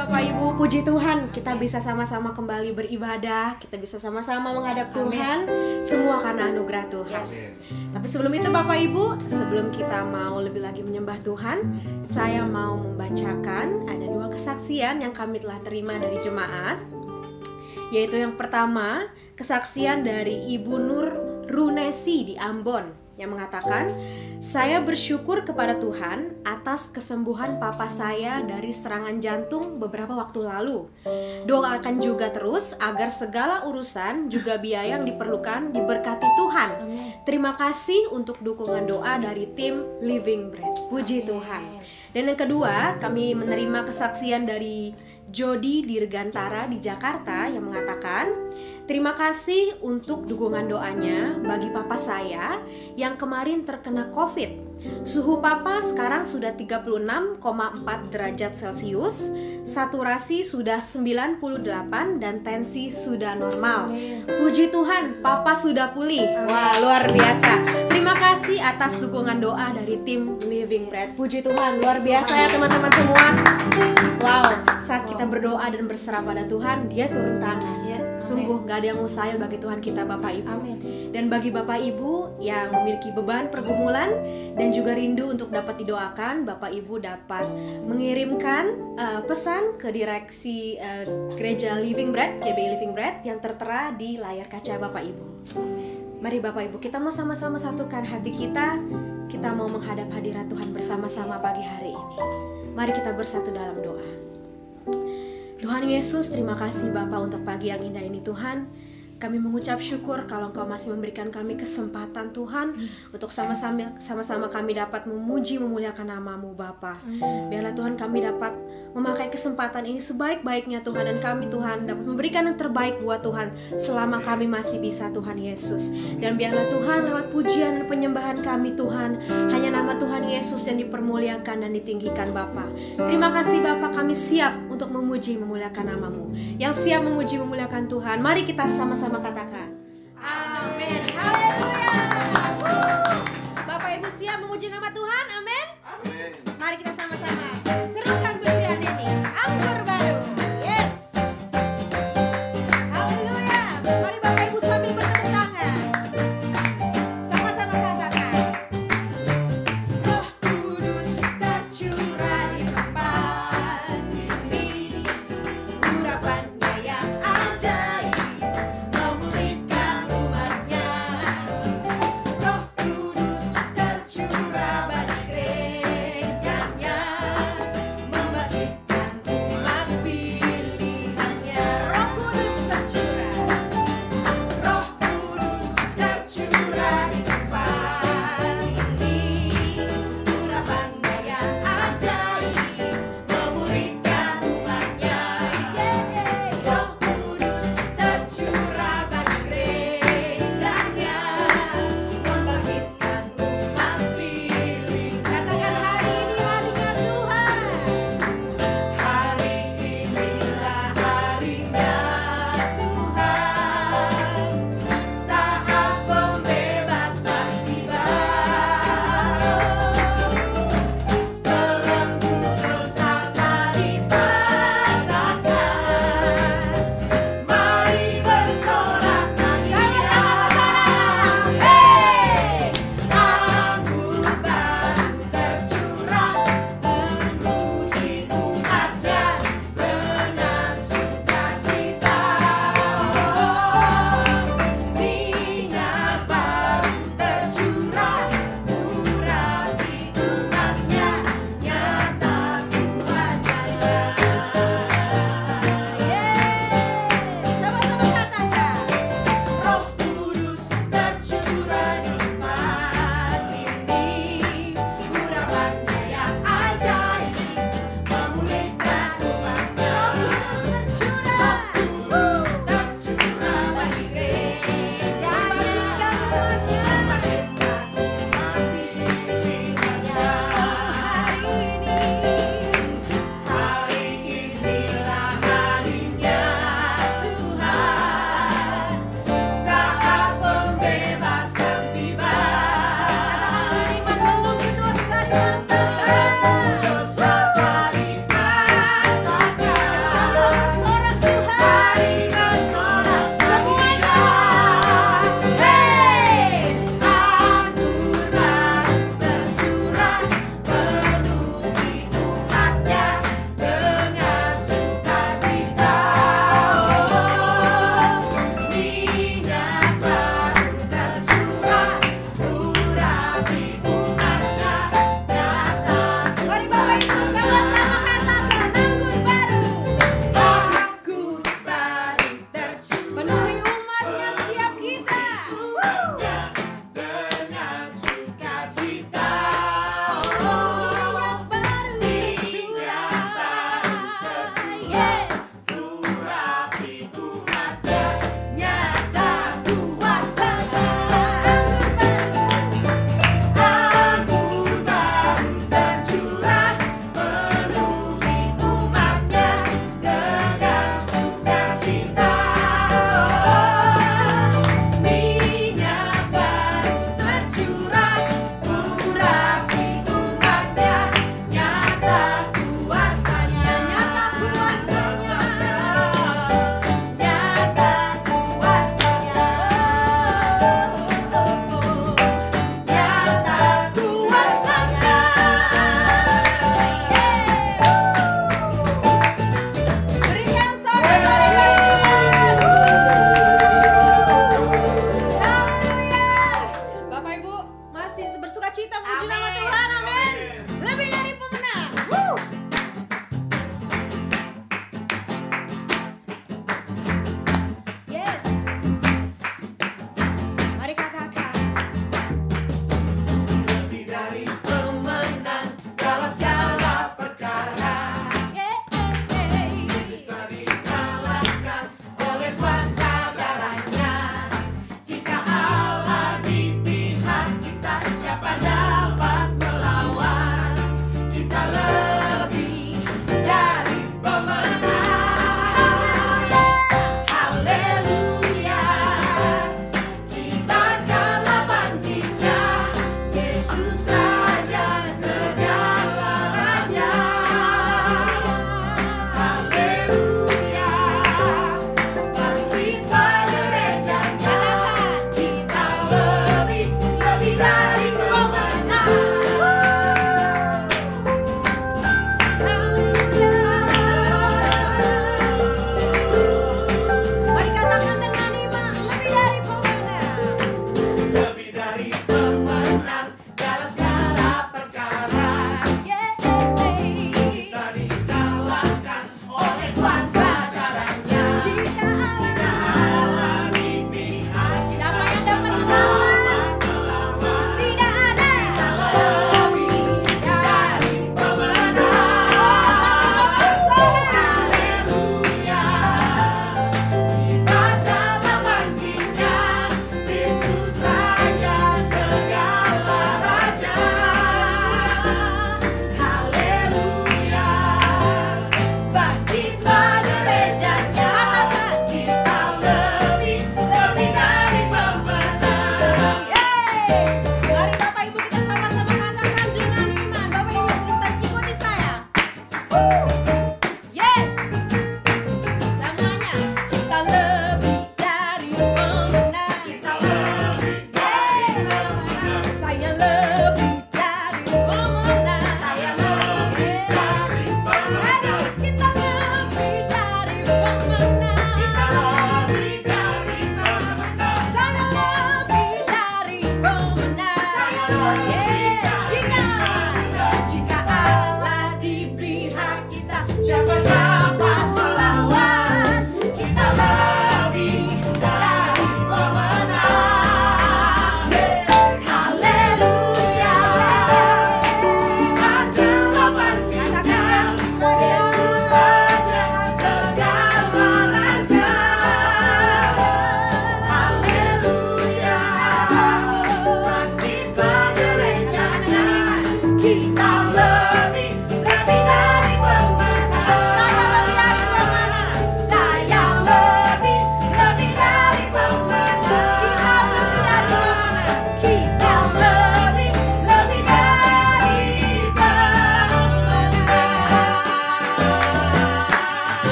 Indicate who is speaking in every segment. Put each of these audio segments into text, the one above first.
Speaker 1: Bapak Ibu, puji Tuhan kita bisa sama-sama kembali beribadah, kita bisa sama-sama menghadap Tuhan. Semua karena anugerah Tuhan. Tapi sebelum itu Bapak Ibu, sebelum kita mau lebih lagi menyembah Tuhan, saya mau membacakan ada 2 kesaksian yang kami telah terima dari jemaat. Yaitu yang pertama, kesaksian dari Ibu Nur Runesi di Ambon yang mengatakan, saya bersyukur kepada Tuhan atas kesembuhan papa saya dari serangan jantung beberapa waktu lalu. Doakan juga terus agar segala urusan juga biaya yang diperlukan diberkati Tuhan. Terima kasih untuk dukungan doa dari tim Living Bread. Puji Tuhan. Dan yang kedua, kami menerima kesaksian dari Jody Dirgantara di Jakarta yang mengatakan, terima kasih untuk dukungan doanya bagi papa saya yang kemarin terkena COVID. Suhu papa sekarang sudah 36,4 derajat Celcius, saturasi sudah 98 dan tensi sudah normal. Puji Tuhan, papa sudah pulih. Wah, luar biasa. Terima kasih atas dukungan doa dari tim Living Bread. Puji Tuhan, luar biasa ya teman-teman semua. Wow, saat kita berdoa dan berserah pada Tuhan, Dia turun tangan. Sungguh gak ada yang mustahil bagi Tuhan kita Bapak Ibu. Dan bagi Bapak Ibu yang memiliki beban pergumulan dan juga rindu untuk dapat didoakan, Bapak Ibu dapat mengirimkan pesan ke direksi Gereja Living Bread, GBI Living Bread yang tertera di layar kaca Bapak Ibu. Mari Bapak Ibu, kita mau sama-sama satukan hati kita. Kita mau menghadap hadirat Tuhan bersama-sama pagi hari ini. Mari kita bersatu dalam doa. Tuhan Yesus, terima kasih Bapa untuk pagi yang indah ini Tuhan. Kami mengucap syukur kalau Engkau masih memberikan kami kesempatan Tuhan untuk sama-sama kami dapat memuji memuliakan nama-Mu Bapa. Biarlah Tuhan kami dapat memakai kesempatan ini sebaik-baiknya Tuhan, dan kami Tuhan dapat memberikan yang terbaik buat Tuhan selama kami masih bisa Tuhan Yesus. Dan biarlah Tuhan lewat pujian dan penyembahan kami Tuhan, hanya nama Tuhan Yesus yang dipermuliakan dan ditinggikan Bapa. Terima kasih Bapa, kami siap untuk memuji memuliakan nama-Mu. Yang siap memuji memuliakan Tuhan, mari kita sama-sama katakan amin, haleluya. Bapak Ibu siap memuji nama Tuhan, amin. Mari kita sama-sama serukan pujian ini, anggur baru. Yes, haleluya. Mari Bapak Ibu sambil bertepuk tangan, sama-sama katakan, Roh Kudus tercurah di tempat ini, urapannya yang ajaib memulihkan umatnya. Roh Kudus tercurah bagi gerejanya,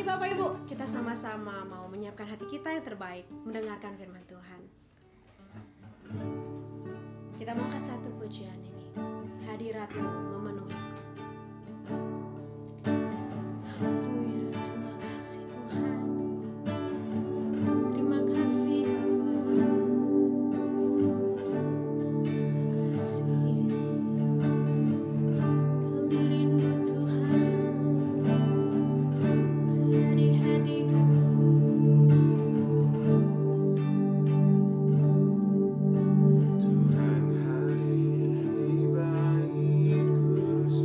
Speaker 1: Bapak Ibu, kita sama-sama mau menyiapkan hati kita yang terbaik mendengarkan firman Tuhan. Kita mau angkat satu pujian ini, hadirat-Mu memenuhiku. Haleluya, terima kasih Tuhan. Terima kasih Bapa. Terima kasih. Kami rindu Tuhan.
Speaker 2: Tuhan hari ini baik, kudus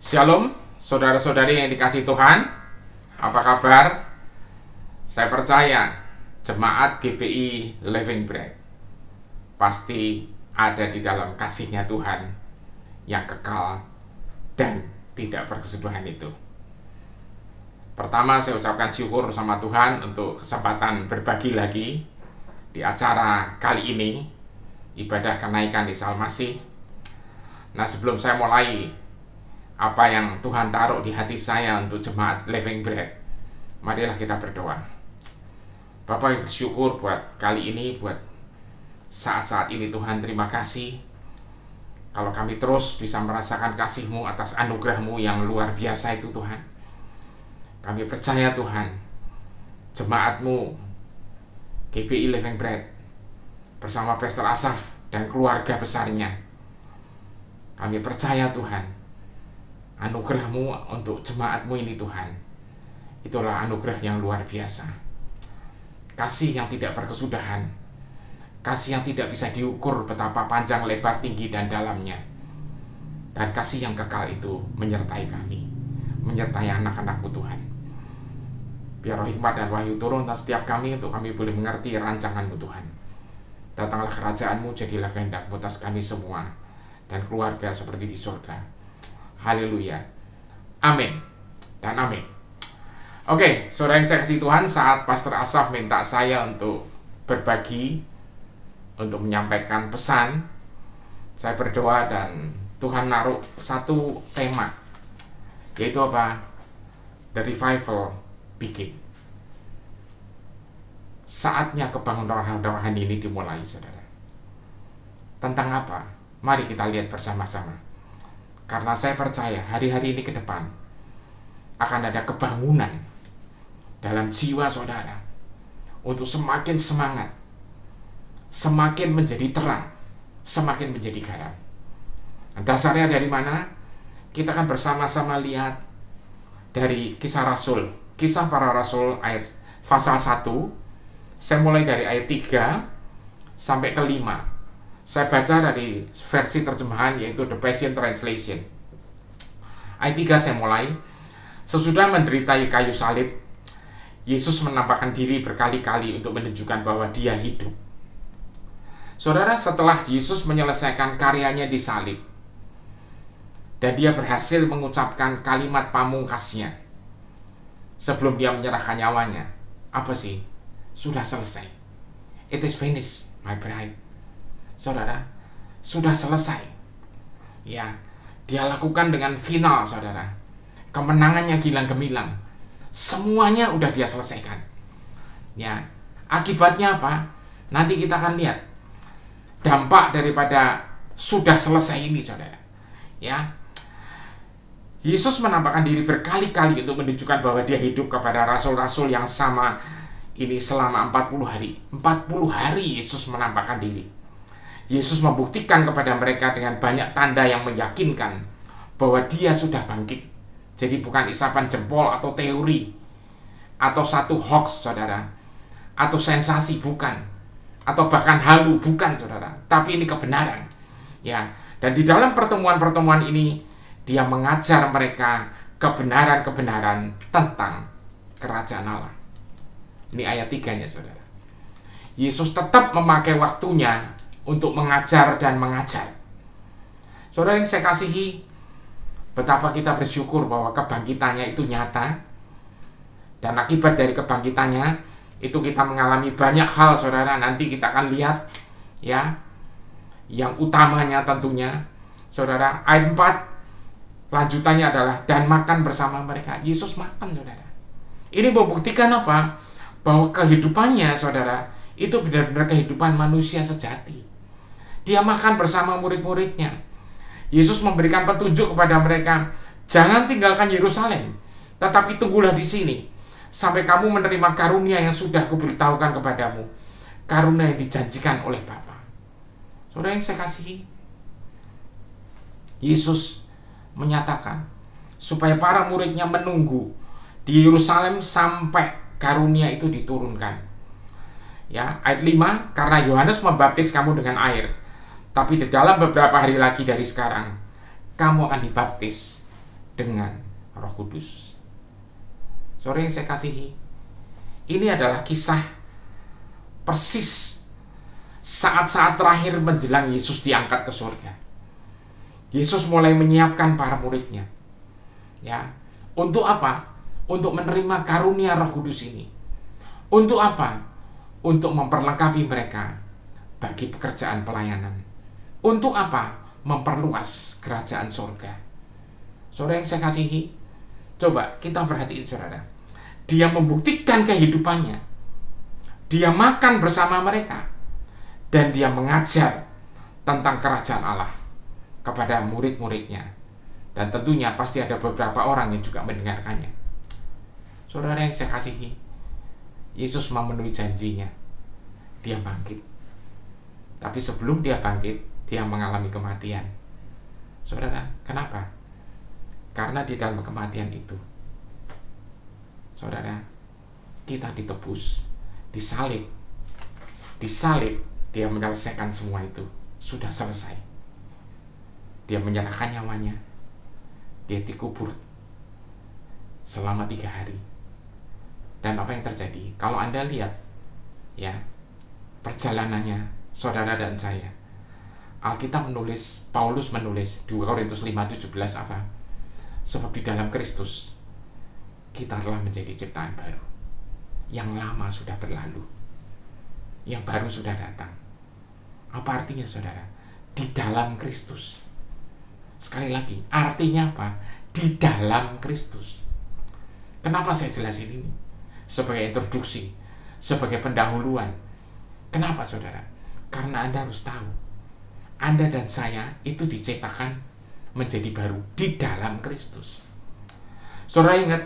Speaker 2: Shalom, saudara-saudari yang dikasihi Tuhan. Apa kabar? Saya percaya jemaat GPI Living Bread pasti ada di dalam kasih-Nya Tuhan yang kekal dan tidak berkesudahan itu. Pertama, saya ucapkan syukur sama Tuhan untuk kesempatan berbagi lagi di acara kali ini, ibadah kenaikan Isa Al-Masih. Nah, sebelum saya mulai apa yang Tuhan taruh di hati saya untuk jemaat Living Bread, marilah kita berdoa. Bapa yang bersyukur buat kali ini, buat saat-saat ini Tuhan, terima kasih kalau kami terus bisa merasakan kasih-Mu atas anugerah-Mu yang luar biasa itu Tuhan. Kami percaya Tuhan, jemaat-Mu GPI Living Bread bersama Pastor Asaf dan keluarga besarnya, kami percaya Tuhan, anugerah-Mu untuk jemaat-Mu ini Tuhan, itulah anugerah yang luar biasa. Kasih yang tidak berkesudahan, kasih yang tidak bisa diukur betapa panjang, lebar, tinggi, dan dalamnya. Dan kasih yang kekal itu menyertai kami, menyertai anak-anak-Mu Tuhan. Biar roh hikmat dan wahyu turun atas setiap kami untuk kami boleh mengerti rancangan-Mu Tuhan. Datanglah kerajaan-Mu, jadilah kehendak-Mu atas kami semua dan keluarga seperti di surga. Haleluya, amin dan amin. Oke, saudara yang saya kasih Tuhan, saat Pastor Asaf minta saya untuk berbagi, untuk menyampaikan pesan, saya berdoa dan Tuhan naruh satu tema, yaitu apa? The revival begin. Saatnya kebangunan rohani ini dimulai, saudara. Tentang apa? Mari kita lihat bersama-sama. Karena saya percaya hari-hari ini ke depan akan ada kebangunan dalam jiwa saudara untuk semakin semangat, semakin menjadi terang, semakin menjadi garam. Dasarnya dari mana? Kita akan bersama-sama lihat dari Kisah Rasul, Kisah Para Rasul ayat pasal 1. Saya mulai dari ayat 3 sampai ke 5. Saya baca dari versi terjemahan, yaitu The Passion Translation. Ayat 3 saya mulai. Sesudah menderita kayu salib, Yesus menampakkan diri berkali-kali untuk menunjukkan bahwa Dia hidup. Saudara, setelah Yesus menyelesaikan karyanya di salib dan Dia berhasil mengucapkan kalimat pamungkasnya sebelum Dia menyerahkan nyawanya, apa sih? Sudah selesai. It is finished, my bride. Saudara, sudah selesai. Ya, Dia lakukan dengan final, saudara. Kemenangannya gilang gemilang. Semuanya udah Dia selesaikan. Ya, akibatnya apa? Nanti kita akan lihat dampak daripada sudah selesai ini, saudara. Ya, Yesus menampakkan diri berkali-kali untuk menunjukkan bahwa Dia hidup kepada rasul-rasul yang sama ini selama 40 hari. 40 hari Yesus menampakkan diri. Yesus membuktikan kepada mereka dengan banyak tanda yang meyakinkan bahwa Dia sudah bangkit. Jadi bukan isapan jempol atau teori atau satu hoax, saudara, atau sensasi, bukan, atau bahkan halu, bukan, saudara, tapi ini kebenaran. Ya, dan di dalam pertemuan-pertemuan ini Dia mengajar mereka kebenaran-kebenaran tentang kerajaan Allah. Ini ayat 3-nya, saudara. Yesus tetap memakai waktunya untuk mengajar dan mengajar. Saudara yang saya kasihi, betapa kita bersyukur bahwa kebangkitannya itu nyata. Dan akibat dari kebangkitannya itu kita mengalami banyak hal, saudara. Nanti kita akan lihat, ya. Yang utamanya tentunya, saudara, ayat 4 lanjutannya adalah dan makan bersama mereka. Yesus makan, saudara. Ini membuktikan apa? Bahwa kehidupannya, saudara, itu benar-benar kehidupan manusia sejati. Dia makan bersama murid-muridnya. Yesus memberikan petunjuk kepada mereka, jangan tinggalkan Yerusalem, tetapi tunggulah di sini sampai kamu menerima karunia yang sudah kuberitahukan kepadamu, karunia yang dijanjikan oleh Bapa. Saudara yang saya kasihi, Yesus menyatakan supaya para muridnya menunggu di Yerusalem sampai karunia itu diturunkan. Ya, ayat 5, karena Yohanes membaptis kamu dengan air, tapi di dalam beberapa hari lagi dari sekarang kamu akan dibaptis dengan Roh Kudus. Saudara yang saya kasihi, ini adalah kisah persis saat-saat terakhir menjelang Yesus diangkat ke surga. Yesus mulai menyiapkan para muridnya. Ya, untuk apa? Untuk menerima karunia Roh Kudus ini. Untuk apa? Untuk memperlengkapi mereka bagi pekerjaan pelayanan. Untuk apa? Memperluas kerajaan surga. Saudara yang saya kasihi, coba kita perhatiin saudara. Dia membuktikan kehidupannya. Dia makan bersama mereka. Dan dia mengajar tentang kerajaan Allah kepada murid-muridnya. Dan tentunya pasti ada beberapa orang yang juga mendengarkannya. Saudara yang saya kasihi, Yesus memenuhi janjinya. Dia bangkit. Tapi sebelum dia bangkit, dia mengalami kematian. Saudara, kenapa? Karena di dalam kematian itu, saudara, kita ditebus, disalib. Disalib, dia menyelesaikan semua itu. Sudah selesai. Dia menyerahkan nyawanya. Dia dikubur selama 3 hari. Dan apa yang terjadi? Kalau Anda lihat ya perjalanannya saudara dan saya, Alkitab menulis, Paulus menulis 2 Korintus 5:17 apa? Sebab di dalam Kristus kita telah menjadi ciptaan baru. Yang lama sudah berlalu, yang baru sudah datang. Apa artinya saudara? Di dalam Kristus. Sekali lagi, artinya apa? Di dalam Kristus. Kenapa saya jelasin ini? Sebagai introduksi, sebagai pendahuluan. Kenapa saudara? Karena Anda harus tahu, Anda dan saya itu diciptakan menjadi baru di dalam Kristus. Saudara ingat,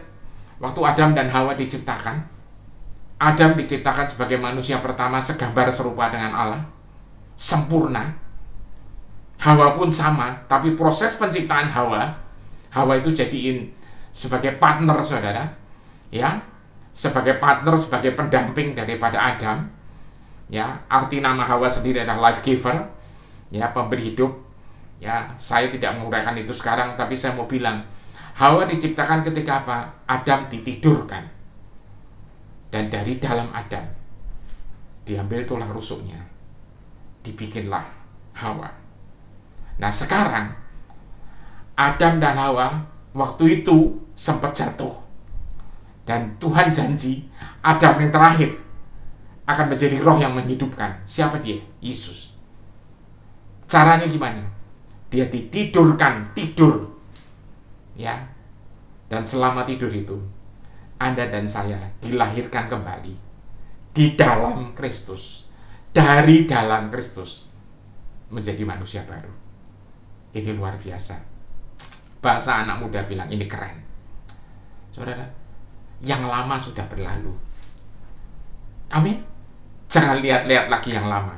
Speaker 2: waktu Adam dan Hawa diciptakan, Adam diciptakan sebagai manusia pertama segambar serupa dengan Allah, sempurna. Hawa pun sama, tapi proses penciptaan Hawa itu jadiin sebagai partner saudara, ya, sebagai partner, sebagai pendamping daripada Adam. Ya, arti nama Hawa sendiri adalah life giver, ya, pemberi hidup. Ya, saya tidak menguraikan itu sekarang, tapi saya mau bilang, Hawa diciptakan ketika apa? Adam ditidurkan. Dan dari dalam Adam diambil tulang rusuknya, dibikinlah Hawa. Nah, sekarang Adam dan Hawa waktu itu sempat jatuh. Dan Tuhan janji Adam yang terakhir akan menjadi roh yang menghidupkan. Siapa dia? Yesus. Caranya gimana? Dia ditidurkan, tidur. Ya. Dan selama tidur itu, Anda dan saya dilahirkan kembali di dalam Kristus. Dari dalam Kristus menjadi manusia baru. Ini luar biasa. Bahasa anak muda bilang ini keren. Saudara, yang lama sudah berlalu. Amin. Jangan lihat-lihat lagi yang lama.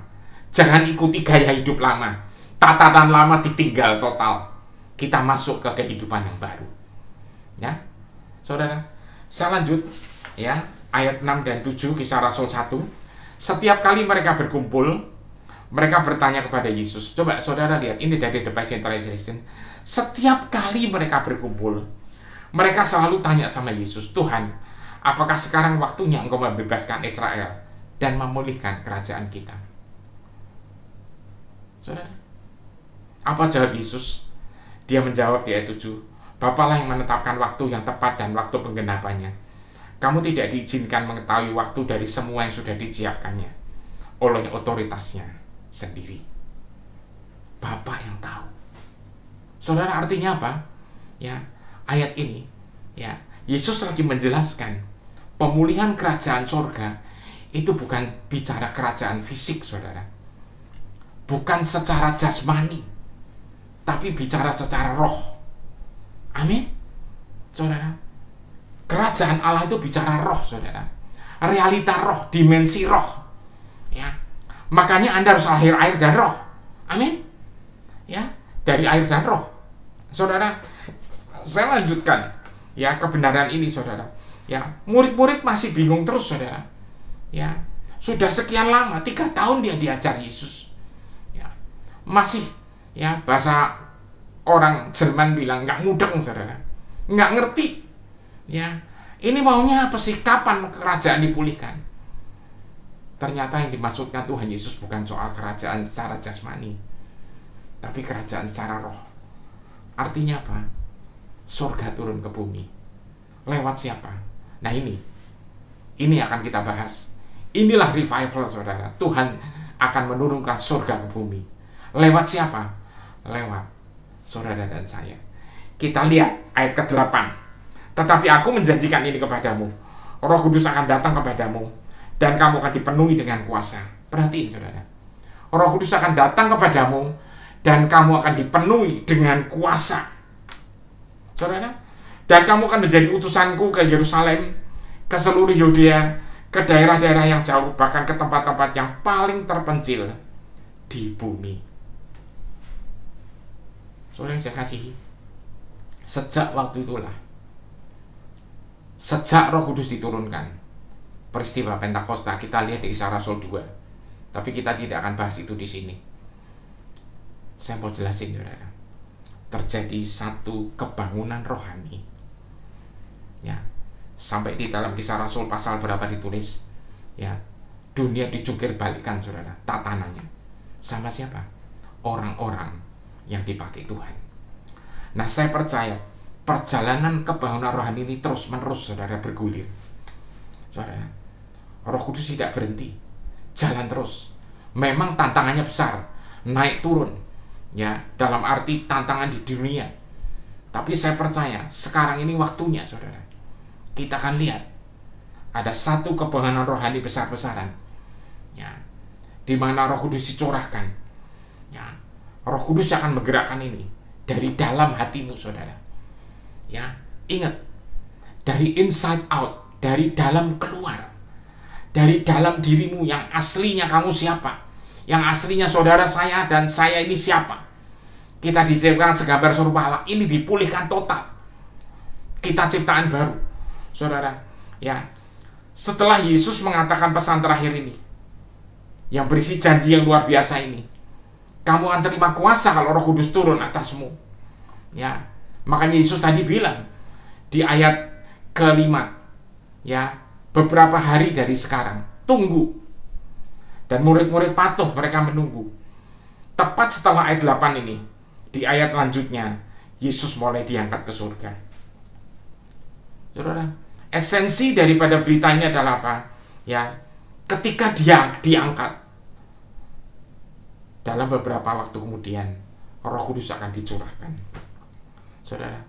Speaker 2: Jangan ikuti gaya hidup lama. Tatanan lama ditinggal total. Kita masuk ke kehidupan yang baru. Ya. Saudara, saya lanjut ya, ayat 6 dan 7 Kisah Rasul 1. Setiap kali mereka berkumpul, mereka bertanya kepada Yesus. Coba saudara lihat, ini dari The Passion Translation. Setiap kali mereka berkumpul, mereka selalu tanya sama Yesus, Tuhan, apakah sekarang waktunya Engkau membebaskan Israel dan memulihkan kerajaan kita? Saudara, apa jawab Yesus? Dia menjawab di ayat 7, Bapalah yang menetapkan waktu yang tepat dan waktu penggenapannya. Kamu tidak diizinkan mengetahui waktu dari semua yang sudah disiapkannya oleh otoritasnya sendiri. Bapa yang tahu. Saudara, artinya apa? Ya, ayat ini, ya, Yesus lagi menjelaskan pemulihan kerajaan surga itu bukan bicara kerajaan fisik, saudara. Bukan secara jasmani, tapi bicara secara roh. Amin. Saudara, kerajaan Allah itu bicara roh, saudara. Realita roh, dimensi roh. Ya. Makanya Anda harus lahir air dan roh. Amin. Ya, dari air dan roh. Saudara, saya lanjutkan ya kebenaran ini, saudara. Ya, murid-murid masih bingung terus, saudara. Ya, sudah sekian lama, 3 tahun dia diajar Yesus. Ya, masih ya bahasa orang Jerman bilang nggak mudeng, saudara. nggak ngerti. Ya, ini maunya apa sih? Kapan kerajaan dipulihkan? Ternyata yang dimaksudkan Tuhan Yesus bukan soal kerajaan secara jasmani, tapi kerajaan secara roh. Artinya apa? Surga turun ke bumi. Lewat siapa? Nah ini akan kita bahas. Inilah revival, saudara. Tuhan akan menurunkan surga ke bumi. Lewat siapa? Lewat saudara dan saya. Kita lihat ayat ke-8. Tetapi aku menjanjikan ini kepadamu, Roh Kudus akan datang kepadamu, dan kamu akan dipenuhi dengan kuasa. Perhatiin, saudara. Roh Kudus akan datang kepadamu, dan kamu akan dipenuhi dengan kuasa. Saudara, dan kamu akan menjadi utusanku ke Yerusalem, ke seluruh Yudea, ke daerah-daerah yang jauh, bahkan ke tempat-tempat yang paling terpencil di bumi. Saudara yang saya kasihi, sejak waktu itulah, sejak Roh Kudus diturunkan, peristiwa Pentakosta kita lihat di Kisah Rasul 2. Tapi kita tidak akan bahas itu di sini. Saya mau jelasin, saudara. Terjadi satu kebangunan rohani. Ya, sampai di dalam Kisah Rasul pasal berapa ditulis, ya, dunia dijungkir balikan, saudara, tatanannya. Sama siapa? Orang-orang yang dipakai Tuhan. Nah, saya percaya perjalanan kebangunan rohani ini terus-menerus, saudara, bergulir. Saudara, Roh Kudus tidak berhenti, jalan terus. Memang tantangannya besar, naik turun, ya, dalam arti tantangan di dunia. Tapi saya percaya sekarang ini waktunya, saudara. Kita akan lihat ada satu kebangunan rohani besar-besaran, ya, di mana Roh Kudus dicurahkan. Ya, Roh Kudus akan menggerakkan ini dari dalam hatimu, saudara. Ya, ingat, dari inside out, dari dalam keluar, dari dalam dirimu yang aslinya kamu siapa, yang aslinya saudara saya dan saya ini siapa. Kita diciptakan segambar serupa Allah, ini dipulihkan total. Kita ciptaan baru, saudara. Ya, setelah Yesus mengatakan pesan terakhir ini, yang berisi janji yang luar biasa ini, kamu akan terima kuasa kalau Roh Kudus turun atasmu. Ya, makanya Yesus tadi bilang di ayat ke-5, ya, beberapa hari dari sekarang, tunggu. Dan murid-murid patuh, mereka menunggu. Tepat setelah ayat 8 ini, di ayat lanjutnya, Yesus mulai diangkat ke surga. Saudara, esensi daripada berita ini adalah apa? Ya, ketika dia diangkat, dalam beberapa waktu kemudian, Roh Kudus akan dicurahkan. Saudara,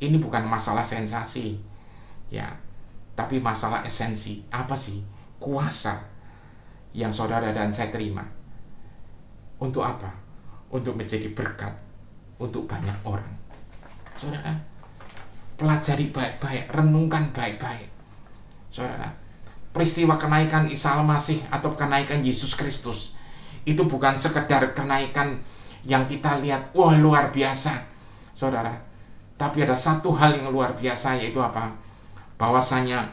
Speaker 2: ini bukan masalah sensasi, ya, tapi masalah esensi. Apa sih kuasa yang saudara dan saya terima? Untuk apa? Untuk menjadi berkat untuk banyak orang. Saudara, pelajari baik-baik, renungkan baik-baik. Saudara, peristiwa kenaikan Isa Al-Masih atau kenaikan Yesus Kristus itu bukan sekedar kenaikan yang kita lihat, wah, luar biasa, saudara. Tapi ada satu hal yang luar biasa, yaitu apa? Bahwasanya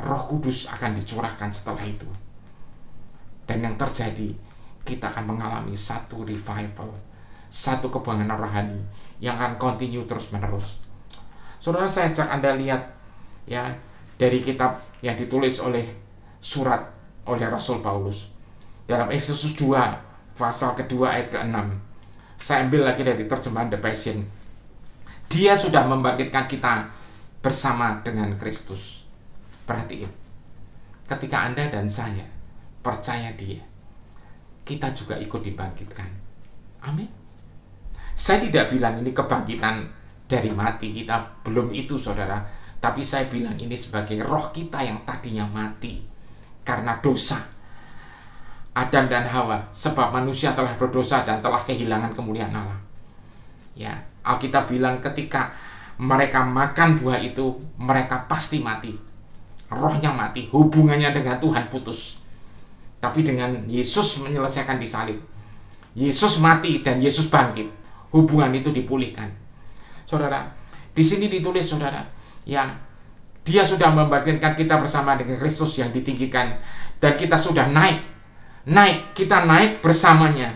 Speaker 2: Roh Kudus akan dicurahkan setelah itu. Dan yang terjadi, kita akan mengalami satu revival, satu kebangunan rohani yang akan continue terus-menerus. Saudara, saya ajak Anda lihat, ya, dari kitab yang ditulis oleh surat oleh Rasul Paulus dalam Efesus 2 pasal kedua ayat ke-6. Saya ambil lagi dari terjemahan The Passion. Dia sudah membangkitkan kita bersama dengan Kristus. Perhatiin, ketika Anda dan saya percaya Dia, kita juga ikut dibangkitkan. Amin. Saya tidak bilang ini kebangkitan dari mati, kita belum itu, saudara. Tapi saya bilang ini sebagai roh kita yang tadinya mati karena dosa Adam dan Hawa, sebab manusia telah berdosa dan telah kehilangan kemuliaan Allah. Ya, Alkitab bilang ketika mereka makan buah itu, mereka pasti mati. Rohnya mati, hubungannya dengan Tuhan putus. Tapi dengan Yesus menyelesaikan di salib, Yesus mati dan Yesus bangkit, hubungan itu dipulihkan. Saudara, di sini ditulis, saudara, ya, Dia sudah membangkitkan kita bersama dengan Kristus yang ditinggikan, dan kita sudah kita naik bersamanya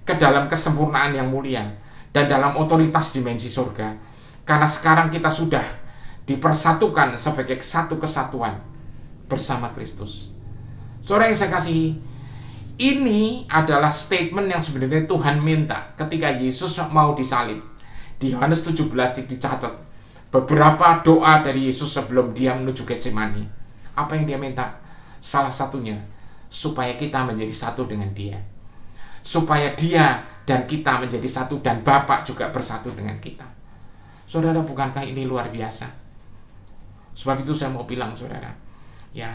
Speaker 2: ke dalam kesempurnaan yang mulia dan dalam otoritas dimensi surga. Karena sekarang kita sudah dipersatukan sebagai satu kesatuan bersama Kristus. Saudara yang saya kasihi, ini adalah statement yang sebenarnya Tuhan minta ketika Yesus mau disalib. Di Yohanes 17 dicatat beberapa doa dari Yesus sebelum dia menuju Getsemani. Apa yang dia minta? Salah satunya, supaya kita menjadi satu dengan dia. Supaya dia dan kita menjadi satu, dan Bapa juga bersatu dengan kita. Saudara, bukankah ini luar biasa? Sebab itu saya mau bilang, saudara, ya,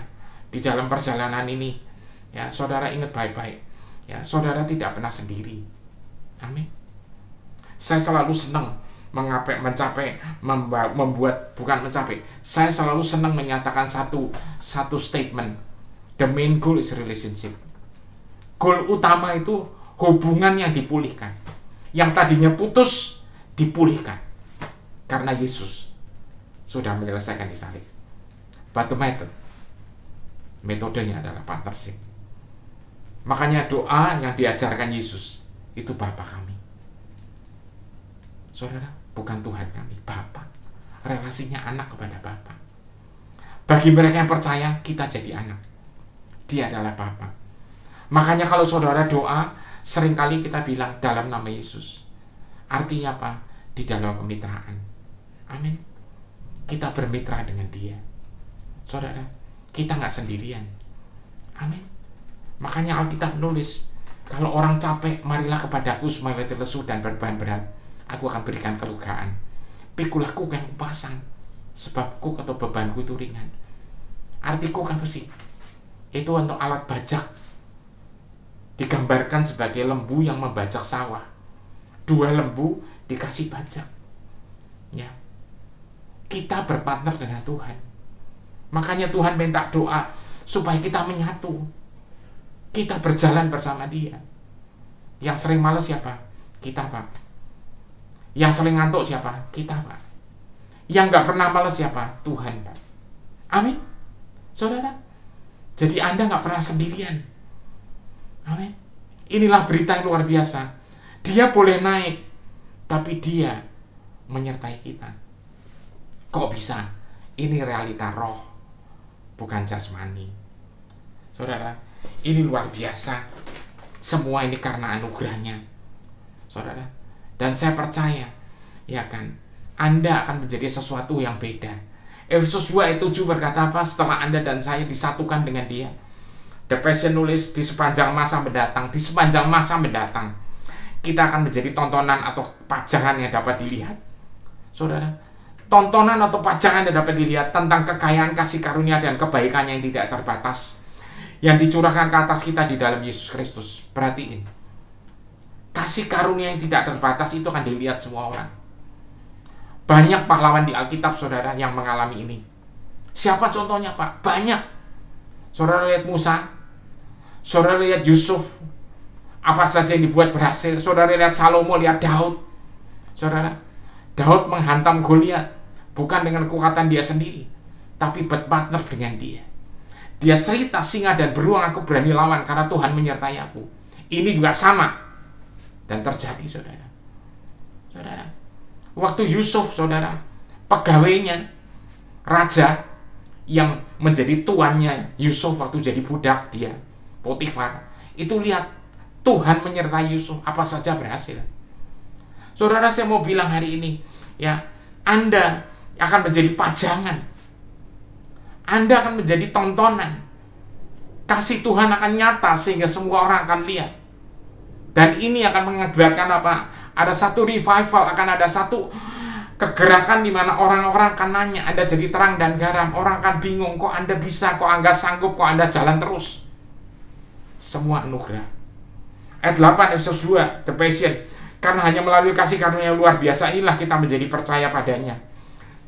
Speaker 2: di dalam perjalanan ini, ya, saudara ingat baik-baik, ya, saudara tidak pernah sendiri. Amin. Saya selalu senang saya selalu senang menyatakan satu statement. The main goal is relationship. Goal utama itu hubungan yang dipulihkan. Yang tadinya putus dipulihkan. Karena Yesus sudah menyelesaikan di salib. But the method, metodenya adalah partnership. Makanya doa yang diajarkan Yesus itu Bapa kami. Saudara, bukan Tuhan kami, Bapa. Relasinya anak kepada Bapa. Bagi mereka yang percaya, kita jadi anak. Dia adalah Bapa. Makanya kalau saudara doa, seringkali kita bilang dalam nama Yesus. Artinya apa? Di dalam kemitraan. Amin. Kita bermitra dengan Dia. Saudara, kita nggak sendirian. Amin. Makanya Alkitab menulis, kalau orang capek, marilah kepadaku semua letih lesu dan berbeban berat. Aku akan berikan kelegaan. Pikulah kuk yang kupasang, sebab kuk atau bebanku itu ringan. Arti kuk apa sih? Itu untuk alat bajak. Digambarkan sebagai lembu yang membajak sawah. 2 lembu dikasih bajak. Ya. Kita berpartner dengan Tuhan. Makanya Tuhan minta doa supaya kita menyatu. Kita berjalan bersama Dia. Yang sering malas siapa? Kita, Pak. Yang sering ngantuk siapa? Kita, Pak. Yang gak pernah malas siapa? Tuhan, Pak. Amin. Saudara, jadi Anda gak pernah sendirian. Amin. Inilah berita yang luar biasa. Dia boleh naik, tapi Dia menyertai kita. Kok bisa? Ini realita roh, bukan jasmani. Saudara, ini luar biasa. Semua ini karena anugerahnya. Saudara, dan saya percaya, ya kan, Anda akan menjadi sesuatu yang beda. Efesus 2 ayat 7 berkata apa? Setelah Anda dan saya disatukan dengan Dia. The Passion nulis, di sepanjang masa mendatang, kita akan menjadi tontonan atau pajangan yang dapat dilihat. Saudara, tontonan atau pajangan yang dapat dilihat tentang kekayaan kasih karunia dan kebaikannya yang tidak terbatas, yang dicurahkan ke atas kita di dalam Yesus Kristus. Perhatiin. Kasih karunia yang tidak terbatas itu akan dilihat semua orang. Banyak pahlawan di Alkitab, saudara, yang mengalami ini. Siapa contohnya, Pak? Banyak. Saudara lihat Musa. Saudara lihat Yusuf. Apa saja yang dibuat berhasil. Saudara lihat Salomo, lihat Daud. Saudara, Daud menghantam Goliat. Bukan dengan kekuatan dia sendiri, tapi berpartner dengan dia. Dia cerita, singa dan beruang aku berani lawan karena Tuhan menyertai aku. Ini juga sama. Dan terjadi, saudara. Saudara, waktu Yusuf, saudara, pegawainya, raja yang menjadi tuannya Yusuf waktu jadi budak dia, Potifar, itu lihat Tuhan menyertai Yusuf, apa saja berhasil. Saudara, saya mau bilang hari ini, ya, Anda akan menjadi pajangan. Anda akan menjadi tontonan. Kasih Tuhan akan nyata sehingga semua orang akan lihat. Dan ini akan mengakibatkan apa? Ada satu revival, akan ada satu kegerakan di mana orang-orang akan nanya, Anda jadi terang dan garam. Orang akan bingung, kok Anda bisa, kok Anda sanggup, kok Anda jalan terus. Semua anugerah. Ayat 8 Efesus 2, The Passion. Karena hanya melalui kasih karunia yang luar biasa inilah kita menjadi percaya padanya.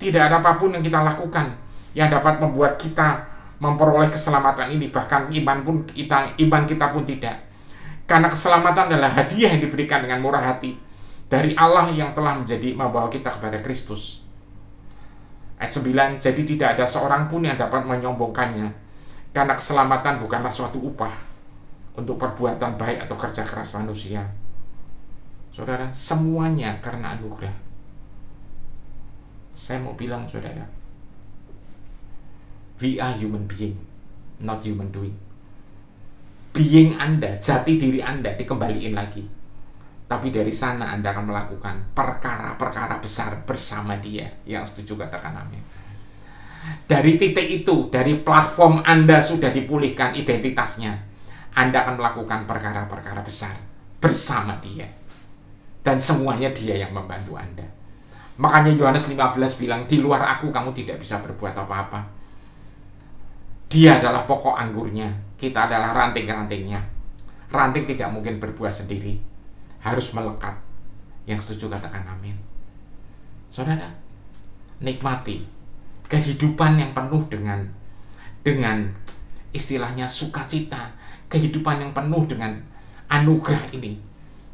Speaker 2: Tidak ada apapun yang kita lakukan yang dapat membuat kita memperoleh keselamatan ini. Bahkan iman kita pun tidak. Karena keselamatan adalah hadiah yang diberikan dengan murah hati dari Allah yang telah membawa kita kepada Kristus. Ayat 9, jadi tidak ada seorang pun yang dapat menyombongkannya, karena keselamatan bukanlah suatu upah untuk perbuatan baik atau kerja keras manusia. Saudara, semuanya karena anugerah. Saya mau bilang, saudara, We are human being, not human doing. Being Anda, jati diri Anda dikembaliin lagi. Tapi dari sana Anda akan melakukan perkara-perkara besar bersama Dia. Yang setuju katakan amin. Dari titik itu, dari platform Anda sudah dipulihkan identitasnya, Anda akan melakukan perkara-perkara besar bersama Dia. Dan semuanya Dia yang membantu Anda. Makanya Yohanes 15 bilang, di luar aku kamu tidak bisa berbuat apa-apa. Dia adalah pokok anggurnya, kita adalah ranting-rantingnya. Ranting tidak mungkin berbuah sendiri, harus melekat. Yang setuju katakan amin. Saudara, nikmati kehidupan yang penuh dengan istilahnya sukacita, kehidupan yang penuh dengan anugerah ini.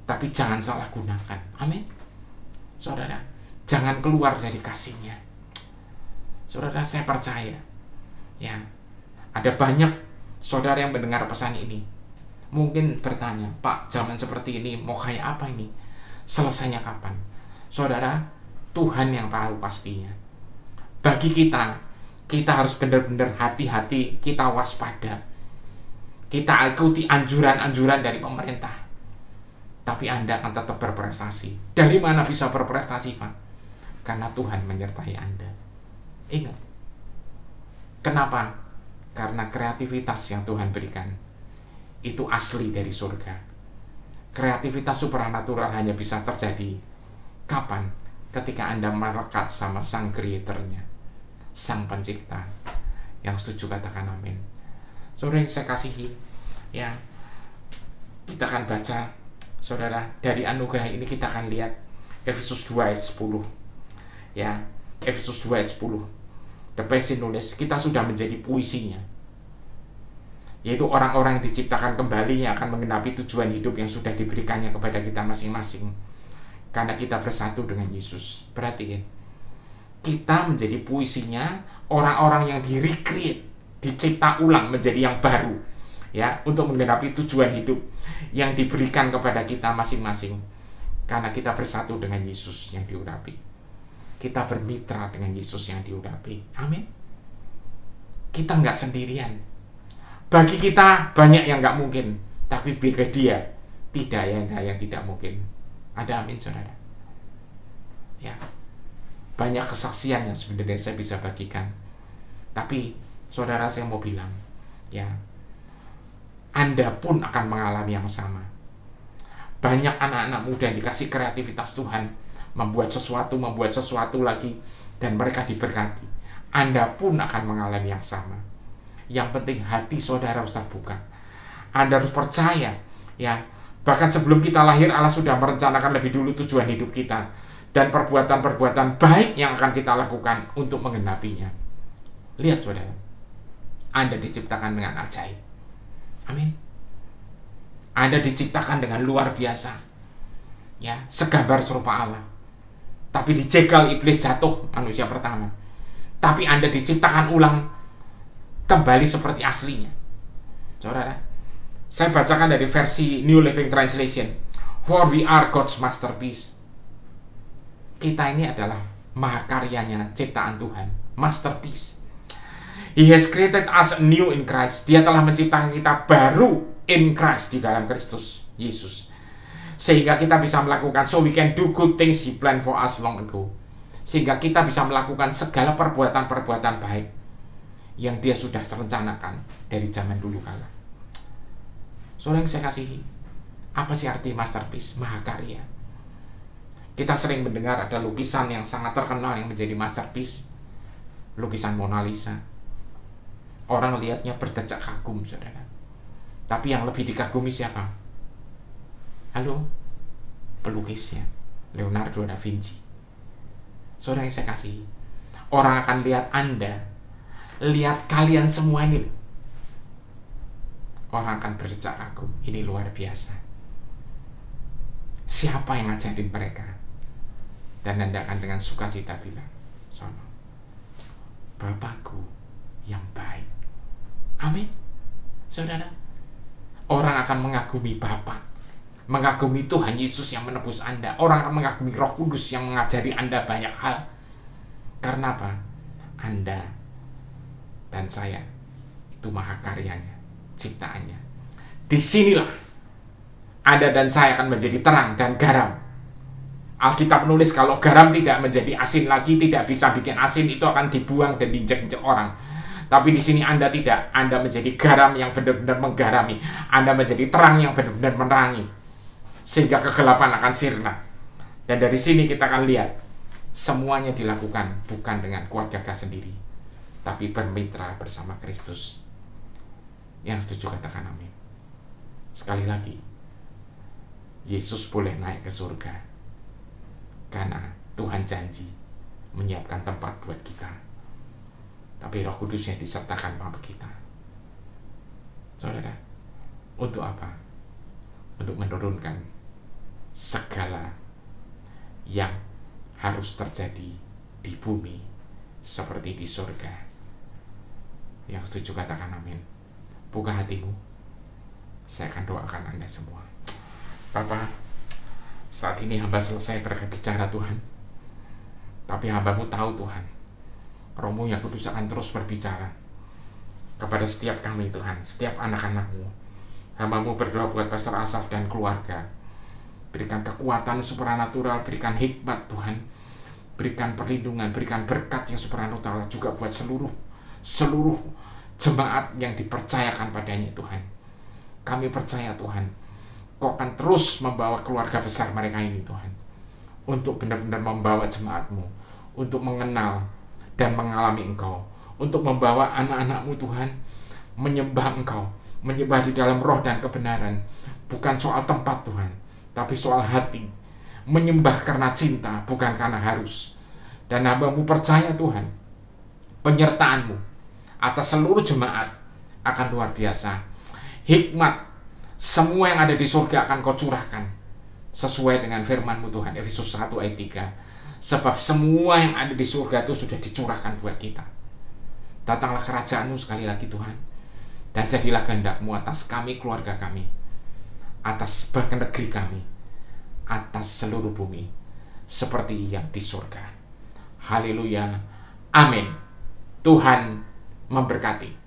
Speaker 2: Tapi jangan salah gunakan. Amin. Saudara, jangan keluar dari kasih-Nya. Saudara, saya percaya ya, ada banyak saudara yang mendengar pesan ini mungkin bertanya, Pak, zaman seperti ini mau kayak apa ini? Selesainya kapan? Saudara, Tuhan yang tahu pastinya. Bagi kita harus benar-benar hati-hati, kita waspada. Kita ikuti anjuran-anjuran dari pemerintah. Tapi Anda akan tetap berprestasi. Dari mana bisa berprestasi, Pak? Karena Tuhan menyertai Anda. Ingat. Kenapa? Karena kreativitas yang Tuhan berikan itu asli dari surga. Kreativitas supranatural hanya bisa terjadi kapan? Ketika Anda melekat sama Sang Creator-Nya, Sang Pencipta. Yang setuju katakan amin. Saudara yang saya kasihi, ya, kita akan baca, saudara, dari anugerah ini kita akan lihat Efesus 2 ayat 10. Ya, Efesus 2 ayat 10. The Passion nulis, kita sudah menjadi puisinya, yaitu orang-orang yang diciptakan kembali yang akan menggenapi tujuan hidup yang sudah diberikannya kepada kita masing-masing, karena kita bersatu dengan Yesus. Perhatiin, kita menjadi puisinya, orang-orang yang di-recreate, dicipta ulang menjadi yang baru, ya, untuk menggenapi tujuan hidup yang diberikan kepada kita masing-masing, karena kita bersatu dengan Yesus yang diurapi. Kita bermitra dengan Yesus yang diurapi. Amin. Kita nggak sendirian. Bagi kita banyak yang nggak mungkin, tapi bagi Dia tidak yang tidak mungkin. Ada amin, saudara. Ya, banyak kesaksian yang sebenarnya saya bisa bagikan. Tapi saudara, saya mau bilang, ya, Anda pun akan mengalami yang sama. Banyak anak-anak muda yang dikasih kreativitas Tuhan, membuat sesuatu lagi, dan mereka diberkati. Anda pun akan mengalami yang sama. Yang penting hati saudara harus terbuka. Anda harus percaya, ya, bahkan sebelum kita lahir Allah sudah merencanakan lebih dulu tujuan hidup kita dan perbuatan-perbuatan baik yang akan kita lakukan untuk menggenapinya. Lihat saudara, Anda diciptakan dengan ajaib. Amin. Anda diciptakan dengan luar biasa, ya, segambar serupa Allah. Tapi dijegal iblis, jatuh manusia pertama. Tapi Anda diciptakan ulang kembali seperti aslinya. Saudara, saya bacakan dari versi New Living Translation. For we are God's masterpiece. Kita ini adalah mahakaryanya, ciptaan Tuhan, masterpiece. He has created us new in Christ. Dia telah menciptakan kita baru in Christ, di dalam Kristus Yesus. Sehingga kita bisa melakukan, so we can do good things He planned for us long ago. Sehingga kita bisa melakukan segala perbuatan-perbuatan baik yang Dia sudah rencanakan dari zaman dulu kala. Saudara yang saya kasihi, apa sih arti masterpiece, mahakarya? Kita sering mendengar ada lukisan yang sangat terkenal yang menjadi masterpiece, lukisan Mona Lisa. Orang lihatnya berdecak kagum, saudara. Tapi yang lebih dikagumi siapa? Halo, pelukisnya, Leonardo da Vinci. Saudara yang saya kasihi, orang akan lihat Anda, lihat kalian semua ini, orang akan berdecak kagum. Ini luar biasa. Siapa yang ngajarin mereka? Dan Anda akan dengan sukacita bilang, sono, Bapakku yang baik. Amin. Saudara, orang akan mengagumi Bapa, mengagumi Tuhan Yesus yang menebus Anda. Orang akan mengagumi Roh Kudus yang mengajari Anda banyak hal. Karena apa? Anda dan saya itu mahakaryanya, ciptaannya. Disinilah Anda dan saya akan menjadi terang dan garam. Alkitab menulis kalau garam tidak menjadi asin lagi, tidak bisa bikin asin, itu akan dibuang dan diinjak-injak orang. Tapi di sini Anda tidak. Anda menjadi garam yang benar-benar menggarami. Anda menjadi terang yang benar-benar menerangi, sehingga kegelapan akan sirna. Dan dari sini kita akan lihat semuanya dilakukan bukan dengan kuat gagah sendiri, tapi bermitra bersama Kristus. Yang setuju katakan amin. Sekali lagi, Yesus boleh naik ke surga karena Tuhan janji menyiapkan tempat buat kita. Tapi Roh Kudusnya disertakan sama kita. Saudara, untuk apa? Untuk menurunkan segala yang harus terjadi di bumi seperti di surga. Yang setuju katakan amin. Buka hatimu, saya akan doakan Anda semua. Bapa, saat ini hamba selesai berbicara Tuhan, tapi hamba-Mu tahu Tuhan, Roh-Mu yang kudus akan terus berbicara kepada setiap kami Tuhan, setiap anak-anak-Mu. Hamba-Mu berdoa buat Pastor Asaf dan keluarga. Berikan kekuatan supranatural, berikan hikmat Tuhan, berikan perlindungan, berikan berkat yang supranatural juga buat seluruh jemaat yang dipercayakan padanya Tuhan. Kami percaya Tuhan, Kau akan terus membawa keluarga besar mereka ini Tuhan, untuk benar-benar membawa jemaat-Mu, untuk mengenal dan mengalami Engkau, untuk membawa anak-anak-Mu Tuhan, menyembah Engkau, menyembah di dalam roh dan kebenaran. Bukan soal tempat Tuhan, tapi soal hati, menyembah karena cinta, bukan karena harus. Dan hamba-Mu percaya Tuhan, penyertaan-Mu atas seluruh jemaat akan luar biasa. Hikmat semua yang ada di surga akan Kau curahkan sesuai dengan firman-Mu Tuhan, Efesus 1 ayat 3. Sebab semua yang ada di surga itu sudah dicurahkan buat kita. Datanglah kerajaan-Mu sekali lagi Tuhan, dan jadilah kehendak-Mu atas kami, keluarga kami, atas bahkan negeri kami, atas seluruh bumi, seperti yang di surga. Haleluya, amin. Tuhan memberkati.